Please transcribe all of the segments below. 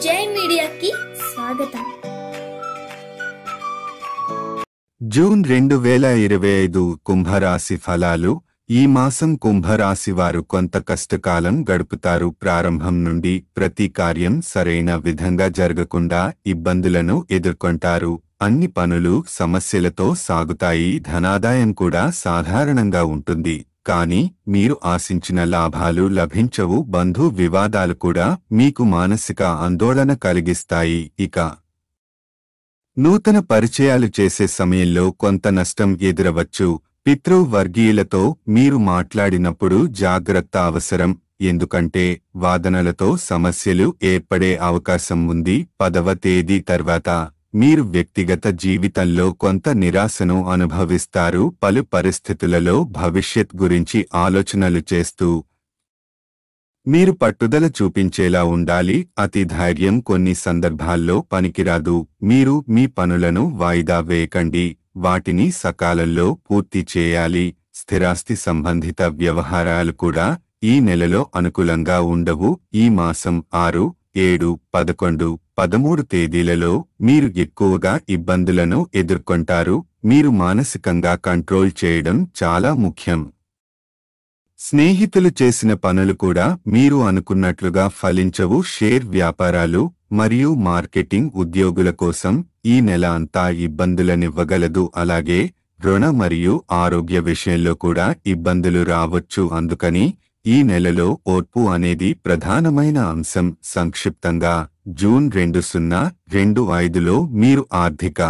జై మీడియాకి స్వాగతం. జూన్ 2025 కుంభరాశి ఫలాలు. ఈ మాసం కుంభరాశి వారు కొంత కష్టకాలం గడుపుతారు. ప్రారంభం నుండి ప్రతి కార్యం సరైన విధంగా జరగకుండా ఇబ్బందులను ఎదుర్కొంటారు. అన్ని పనులు సమస్యలతో సాగుతాయి. ధనాదాయం కూడా సాధారణంగా ఉంటుంది, కానీ మీరు ఆశించిన లాభాలు లభించవు. బంధు వివాదాలు కూడా మీకు మానసిక ఆందోళన కలిగిస్తాయి. ఇక నూతన పరిచయాలు చేసే సమయంలో కొంత నష్టం ఎదురవచ్చు. పితృవర్గీయులతో మీరు మాట్లాడినప్పుడు జాగ్రత్త అవసరం, ఎందుకంటే వాదనలతో సమస్యలు ఏర్పడే అవకాశం ఉంది. 10వ తేదీ తర్వాత మీరు వ్యక్తిగత జీవితంలో కొంత నిరాశను అనుభవిస్తారు. పలు పరిస్థితులలో భవిష్యత్ గురించి ఆలోచనలు చేస్తూ మీరు పట్టుదల చూపించేలా ఉండాలి. అతి ధైర్యం కొన్ని సందర్భాల్లో పనికిరాదు. మీరు మీ పనులను వాయిదా వేయకండి, వాటిని సకాలంలో పూర్తి చేయాలి. స్థిరాస్తి సంబంధిత వ్యవహారాలు కూడా ఈ నెలలో అనుకూలంగా ఉండవు. ఈ మాసం 6, 7, 11, 13 తేదీలలో మీరు ఎక్కువగా ఇబ్బందులను ఎదుర్కొంటారు. మీరు మానసికంగా కంట్రోల్ చేయడం చాలా ముఖ్యం. స్నేహితులు చేసిన పనులు కూడా మీరు అనుకున్నట్లుగా ఫలించవు. షేర్ వ్యాపారాలు మరియు మార్కెటింగ్ ఉద్యోగుల కోసం ఈ నెల అంతా ఇబ్బందులనివ్వగలదు. అలాగే రుణ మరియు ఆరోగ్య విషయంలో కూడా ఇబ్బందులు రావచ్చు. అందుకని ఈ నెలలో ఓర్పు అనేది ప్రధానమైన అంశం. సంక్షిప్తంగా జూన్ 2025లో మీరు ఆర్థిక,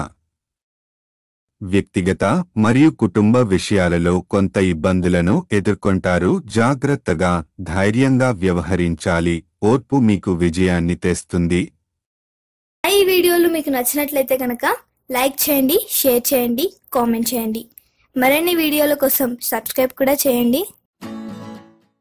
వ్యక్తిగత మరియు కుటుంబ విషయాలలో కొంత ఇబ్బందులను ఎదుర్కొంటారు. జాగ్రత్తగా, ధైర్యంగా వ్యవహరించాలి. ఓర్పు మీకు విజయాన్ని తెస్తుంది. ఈ వీడియోలు మీకు నచ్చినట్లయితే కనుక లైక్ చేయండి, షేర్ చేయండి, కామెంట్ చేయండి. మరిన్ని వీడియోల కోసం సబ్స్క్రైబ్ కూడా చేయండి.